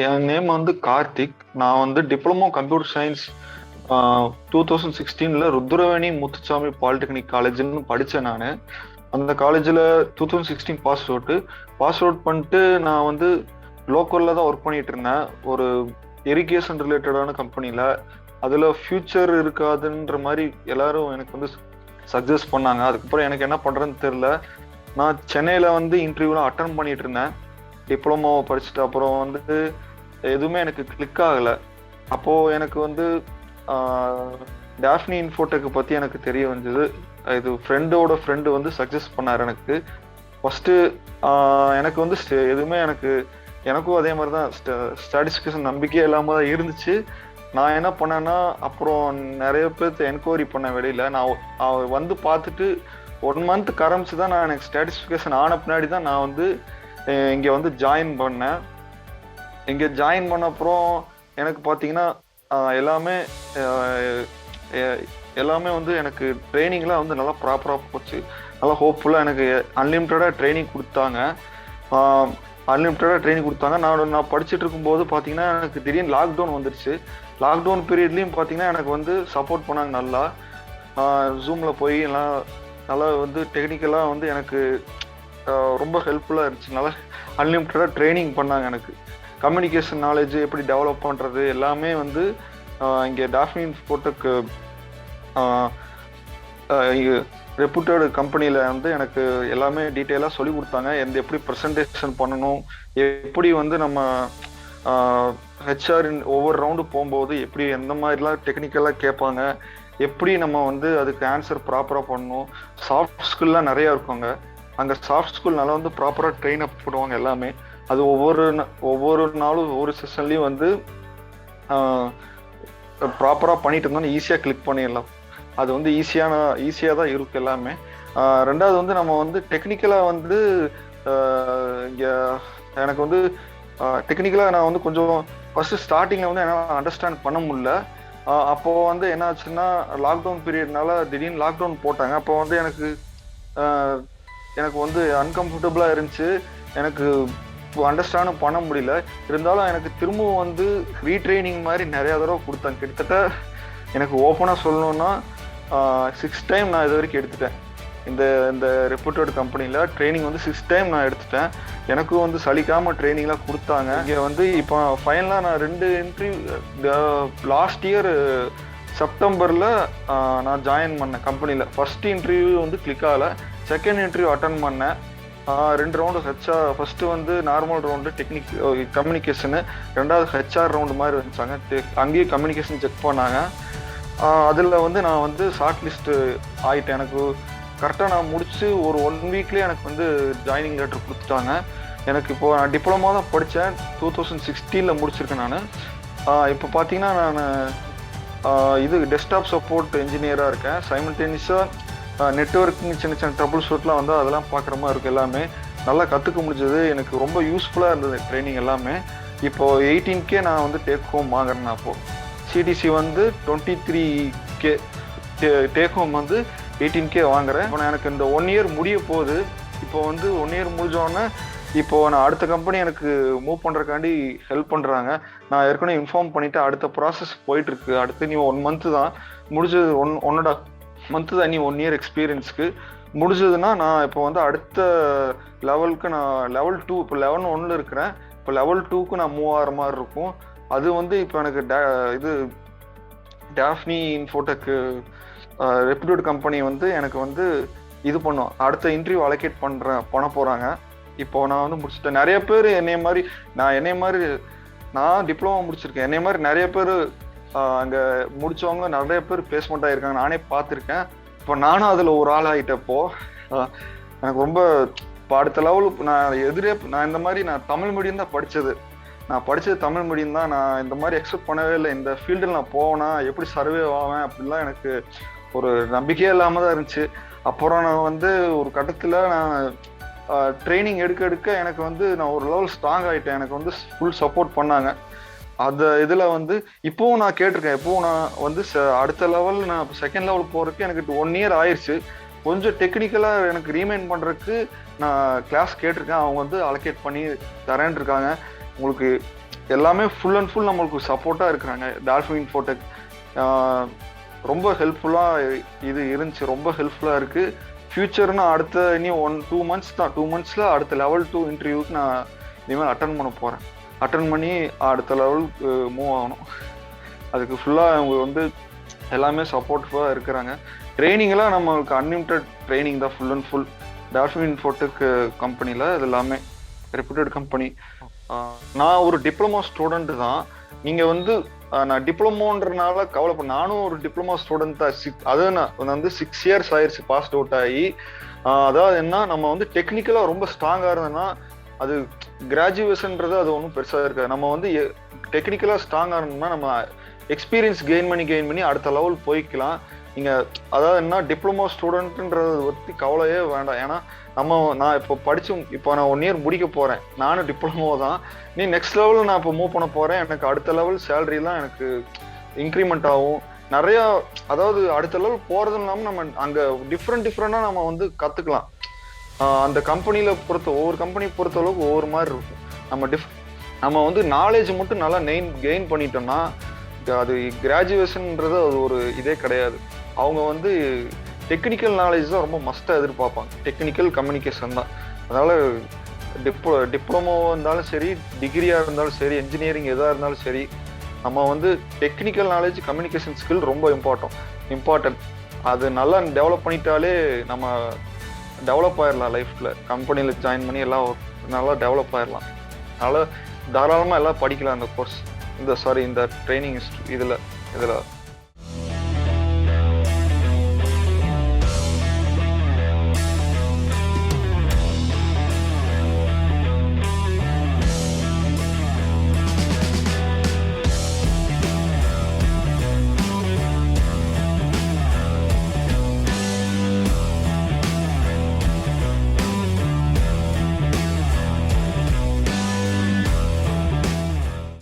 என் name வந்து கார்த்திக். நான் வந்து diploma computer science 2016 Rudraveni Muthusamy polytechnic காலேஜ்னு படித்தேன். நான் அந்த காலேஜில் 2016 பாஸ் அவுட் பண்ணிட்டு நான் வந்து லோக்கலில் தான் ஒர்க் பண்ணிட்டு இருந்தேன், ஒரு இரிகேஷன் ரிலேட்டடான கம்பெனியில். அதில் ஃபியூச்சர் இருக்காதுன்ற மாதிரி எல்லாரும் எனக்கு வந்து சஜஸ்ட் பண்ணாங்க. அதுக்கப்புறம் எனக்கு என்ன பண்ணுறதுன்னு தெரில. நான் சென்னையில் வந்து இன்டர்வியூலாம் அட்டன் பண்ணிட்டு இருந்தேன் டிப்ளமோவை படிச்சுட்டு. அப்புறம் வந்து எதுவுமே எனக்கு கிளிக் ஆகலை. அப்போது எனக்கு வந்து டாஃப்னி இன்ஃபோடெக் பற்றி எனக்கு தெரிய வந்தது. இது ஃப்ரெண்டோட ஃப்ரெண்டு வந்து சஜஸ்ட் பண்ணார் எனக்கு. ஃபஸ்ட்டு எனக்கு வந்து எதுவுமே எனக்கும் அதே மாதிரி தான் ஸ்டாட்டிஸ்டிக்ஸ் நம்பிக்கையே இல்லாமல் தான் இருந்துச்சு. நான் என்ன பண்ணேன்னா, அப்புறம் நிறைய பேர்த்து என்கொயரி பண்ண வெளியில். நான் வந்து பார்த்துட்டு 1 மந்த் கரமிச்சு தான் நான் எனக்கு ஸ்டாட்டிஸ்டிகேஷன் ஆன பின்னாடி தான் நான் வந்து இங்கே வந்து ஜாயின் பண்ணேன். இங்கே ஜாயின் பண்ண அப்புறம் எனக்கு பார்த்தீங்கன்னா எல்லாமே வந்து எனக்கு ட்ரைனிங்லாம் வந்து நல்லா ப்ராப்பராக போச்சு. நல்லா ஹோப்ஃபுல்லாக எனக்கு அன்லிமிட்டடாக ட்ரைனிங் கொடுத்தாங்க. நான் படிச்சுட்டு இருக்கும்போது பார்த்தீங்கன்னா எனக்கு திடீர்னு லாக்டவுன் வந்துருச்சு. லாக்டவுன் பீரியட்லேயும் பார்த்தீங்கன்னா எனக்கு வந்து சப்போர்ட் பண்ணாங்க நல்லா. ஜூமில் போய் நல்லா வந்து டெக்னிக்கலாக வந்து எனக்கு ரொம்ப ஹெல்ப்ஃபுல்லாக இருந்துச்சு. நல்லா அன்லிமிட்டடாக ட்ரைனிங் பண்ணாங்க. எனக்கு கம்யூனிகேஷன் நாலேஜ் எப்படி டெவலப் பண்ணுறது எல்லாமே வந்து இங்கே டாஃப்னி இன்ஃபோடெக் ரெப்யூட்டட் கம்பெனியில் வந்து எனக்கு எல்லாமே டீட்டெயிலாக சொல்லி கொடுத்தாங்க. எப்படி ப்ரெசன்டேஷன் பண்ணணும், எப்படி வந்து நம்ம ஹெச்ஆர் ஒவ்வொரு ரவுண்டு போகும்போது எப்படி எந்த மாதிரிலாம் டெக்னிக்கலாக கேட்பாங்க, எப்படி நம்ம வந்து அதுக்கு ஆன்சர் ப்ராப்பராக பண்ணணும். சாஃப்ட் ஸ்கில்லாம் நிறையா இருக்குங்க அங்கே. சாஃப்ட் ஸ்கில் நல்லா வந்து ப்ராப்பராக ட்ரெயின் அப் பண்ணுவாங்க எல்லாமே. அது ஒவ்வொரு நாளும் ஒவ்வொரு செஷன்லேயும் வந்து ப்ராப்பராக பண்ணிட்டு இருந்தோம்னா ஈஸியாக கிளிக் பண்ணிடலாம். அது வந்து ஈஸியாக தான் இருக்குது எல்லாமே. ரெண்டாவது வந்து நம்ம வந்து டெக்னிக்கலாக வந்து இங்கே எனக்கு வந்து டெக்னிக்கலாக நான் வந்து கொஞ்சம் ஃபஸ்ட்டு ஸ்டார்டிங்கில் வந்து என்னால் அண்டர்ஸ்டாண்ட் பண்ண முடியல. அப்போது வந்து என்ன ஆச்சுன்னா, லாக்டவுன் பீரியட்னால திடீர்னு லாக்டவுன் போட்டாங்க. அப்போ வந்து எனக்கு வந்து அன்கம்ஃபர்டபுளாக இருந்துச்சு. எனக்கு அண்டர்ஸ்டாண்டும் பண்ண முடியல. இருந்தாலும் எனக்கு திரும்பவும் வந்து ரீட்ரைனிங் மாதிரி நிறையா தடவை கொடுத்தாங்க. கிட்டத்தட்ட எனக்கு ஓப்பனாக சொல்லணுன்னா 6 டைம் நான் இது வரைக்கும் எடுத்துட்டேன். இந்த ரெப்யூட்டட் கம்பெனியில் ட்ரைனிங் வந்து 6 டைம் நான் எடுத்துட்டேன். எனக்கும் வந்து சலிக்காமல் ட்ரைனிங்லாம் கொடுத்தாங்க. இங்கே வந்து இப்போ ஃபைனலாக நான் 2 இன்டர்வியூ லாஸ்ட் இயர் செப்டம்பரில் நான் ஜாயின் பண்ணேன் கம்பெனியில். ஃபஸ்ட் இன்டர்வியூ வந்து கிளிக் ஆகலை. செகண்ட் இன்டர்வியூ அட்டன் பண்ணேன். 2 ரவுண்டு ஹெச்ஆர். ஃபஸ்ட்டு வந்து நார்மல் ரவுண்டு கம்யூனிகேஷனு, ரெண்டாவது ஹெச்ஆர் ரவுண்டு மாதிரி இருந்துச்சாங்க. அங்கேயும் கம்யூனிகேஷன் செக் பண்ணாங்க. அதில் வந்து நான் வந்து ஷார்ட் லிஸ்ட்டு ஆகிட்டேன். எனக்கு கரெக்டாக நான் முடிச்சு ஒரு 1 வீக்லேயே எனக்கு வந்து ஜாயினிங் லெட்டர் கொடுத்துட்டாங்க. எனக்கு இப்போது நான் டிப்ளமோ தான் படித்தேன், 2016 முடிச்சிருக்கேன் நான். இப்போ பார்த்தீங்கன்னா நான் இது டெஸ்க்டாப் சப்போர்ட் இன்ஜினியராக இருக்கேன். சைமல்டேனியஸாக நெட்வொர்க்கிங் சின்ன சின்ன ட்ரபிள் ஷூட்லாம் வந்து அதெல்லாம் பார்க்குற மாதிரி இருக்குது. எல்லாமே நல்லா கற்றுக்க முடிஞ்சது. எனக்கு ரொம்ப யூஸ்ஃபுல்லாக இருந்தது ட்ரைனிங் எல்லாமே. இப்போது 18K நான் வந்து டேக் ஹோம் வாங்குறேன். அப்போது சிடிசி வந்து 23K, டேக் ஹோம் வந்து 18K வாங்குறேன். இப்போ எனக்கு இந்த 1 இயர் முடிய போகுது. இப்போ வந்து 1 இயர் முடிஞ்சோடனே இப்போது நான் அடுத்த கம்பெனி எனக்கு மூவ் பண்ணுறக்காண்டி ஹெல்ப் பண்ணுறாங்க. நான் ஏற்கனவே இன்ஃபார்ம் பண்ணிவிட்டு அடுத்த ப்ராசஸ் போயிட்டுருக்கு. அடுத்து நீ 1 மந்த்து தான் முடிஞ்சது, 1.5 மந்த்து தான் நீ 1 இயர் எக்ஸ்பீரியன்ஸுக்கு முடிஞ்சதுன்னா நான் இப்போ வந்து அடுத்த லெவலுக்கு நான் லெவல் 2 இப்போ 11 இருக்கிறேன். இப்போ லெவல் 2க்கு நான் மூவ் ஆகிற மாதிரி இருக்கும். அது வந்து இப்போ எனக்கு இது டாஃப்னி இன்ஃபோடெக் ரெப்யூட்டட் கம்பெனி வந்து எனக்கு வந்து இது பண்ணும். அடுத்த இன்டர்வியூ அலோகேட் பண்ண போகிறாங்க. இப்போ நான் வந்து முடிச்சுட்டேன். நிறைய பேர் என்னைய மாதிரி நான் டிப்ளமோ முடிச்சிருக்கேன். என்னைய மாதிரி நிறைய பேர் அங்கே முடித்தவங்க நிறைய பேர் பிளேஸ்மெண்ட் ஆகிருக்காங்க. நானே பார்த்துருக்கேன். இப்போ நானும் அதில் ஒரு ஆள் ஆகிட்டப்போ எனக்கு ரொம்ப இப்போ அடுத்த லெவலுக்கு நான் இந்த மாதிரி நான் தமிழ் மீடியம் தான் படித்தது. நான் படித்தது தமிழ் மீடியம் தான். நான் இந்த மாதிரி எக்ஸ்பெக்ட் பண்ணவே இல்லை. இந்த ஃபீல்டில் நான் போவேனா, எப்படி சர்வே ஆவேன் அப்படின்லாம் எனக்கு ஒரு நம்பிக்கையே இல்லாமல் தான் இருந்துச்சு. அப்புறம் நான் வந்து ஒரு கட்டத்தில் நான் ட்ரைனிங் எடுக்க எனக்கு வந்து நான் ஒரு லெவல் ஸ்ட்ராங் ஆகிட்டேன். எனக்கு வந்து ஃபுல் சப்போர்ட் பண்ணாங்க. அந்த இதில் வந்து இப்போவும் நான் கேட்டிருக்கேன். இப்போவும் நான் வந்து அடுத்த லெவல் நான் செகண்ட் லெவல் போகிறதுக்கு எனக்கு 1 இயர் ஆயிடுச்சு. கொஞ்சம் டெக்னிக்கலாக எனக்கு ரீமைண்ட் பண்ணுறதுக்கு நான் கிளாஸ் கேட்டிருக்கேன். அவங்க வந்து அலோகேட் பண்ணி தரேன் இருக்காங்க. உங்களுக்கு எல்லாமே ஃபுல் அண்ட் ஃபுல் நம்மளுக்கு சப்போர்ட்டாக இருக்கிறாங்க. டால்ஃபின் இன்ஃபோடெக் ரொம்ப ஹெல்ப்ஃபுல்லாக இது இருந்துச்சு, ரொம்ப ஹெல்ப்ஃபுல்லாக இருக்குது. ஃப்யூச்சர்னா அடுத்த இனி 1-2 மந்த்ஸ் தான், 2 மந்த்ஸில் அடுத்த லெவல் 2 இன்டர்வியூக்கு நான் இனிமேல் அட்டன் பண்ண போகிறேன். அட்டன் பண்ணி அடுத்த லெவலுக்கு மூவ் ஆகணும். அதுக்கு ஃபுல்லாக அவங்க வந்து எல்லாமே சப்போர்ட்டிவாக இருக்கிறாங்க. ட்ரைனிங்லாம் நம்மளுக்கு அன்லிமிட்டட் ட்ரைனிங் தான் full and full. Dolphin Infotech கம்பெனியில் இது எல்லாமே ரெப்யூட்டட் கம்பெனி. நான் ஒரு டிப்ளமோ ஸ்டூடெண்ட் தான். நீங்கள் வந்து நான் டிப்ளமோன்றனால கவலைப்பட, நானும் ஒரு டிப்ளமோ ஸ்டூடெண்ட் தான். அது நான் வந்து 6 இயர்ஸ் ஆயிடுச்சு பாஸ்ட் அவுட் ஆகி. அதாவது என்ன, நம்ம வந்து டெக்னிக்கலாக ரொம்ப ஸ்ட்ராங்காக இருந்ததுன்னா அது கிராஜுவேஷன்ன்றது அது ஒன்றும் பெருசாக இருக்காது. நம்ம வந்து டெக்னிக்கலாக ஸ்ட்ராங்காக இருந்தோம்னா நம்ம எக்ஸ்பீரியன்ஸ் கெயின் பண்ணி அடுத்த லெவல் போய்க்கலாம். நீங்கள் அதாவது என்ன, டிப்ளமோ ஸ்டூடெண்ட்ன்றதை பற்றி கவலையே வேண்டாம். ஏன்னா நான் இப்போ நான் 1 இயர் முடிக்க போகிறேன், நானும் டிப்ளமோ தான். நீ நெக்ஸ்ட் லெவலில் நான் இப்போ மூவ் பண்ண போகிறேன். எனக்கு அடுத்த லெவல் சேலரிலாம் எனக்கு இன்க்ரிமெண்ட் ஆகும் நிறையா. அதாவது அடுத்த லெவல் போகிறது இல்லாமல் நம்ம அங்கே டிஃப்ரெண்ட்டாக நம்ம வந்து கற்றுக்கலாம். அந்த கம்பெனியில் ஒவ்வொரு கம்பெனி பொறுத்த அளவுக்கு ஒவ்வொரு மாதிரி இருக்கும். நம்ம வந்து நாலேஜ் மட்டும் நல்லா கெயின் பண்ணிட்டோம்னா அது கிராஜுவேஷன்ன்றது அது ஒரு இதே கிடையாது. அவங்க வந்து டெக்னிக்கல் நாலேஜ் தான் ரொம்ப மஸ்ட்டாக எதிர்பார்ப்பாங்க. டெக்னிக்கல் கம்யூனிகேஷன் தான். அதனால் டிப்ளமோவாக இருந்தாலும் சரி, டிகிரியாக இருந்தாலும் சரி, என்ஜினியரிங் எதாக இருந்தாலும் சரி, நம்ம வந்து டெக்னிக்கல் நாலேஜ், கம்யூனிகேஷன் ஸ்கில் ரொம்ப இம்பார்ட்டன்ட். அது நல்லா டெவலப் பண்ணிட்டாலே நம்ம டெவலப் ஆயிடலாம் லைஃப்பில். கம்பெனியில் ஜாயின் பண்ணி எல்லாம் நல்லா டெவலப் ஆயிடலாம். அதனால் தாராளமாக எல்லாம் படிக்கலாம் இந்த கோர்ஸ், இந்த ட்ரைனிங் இதில்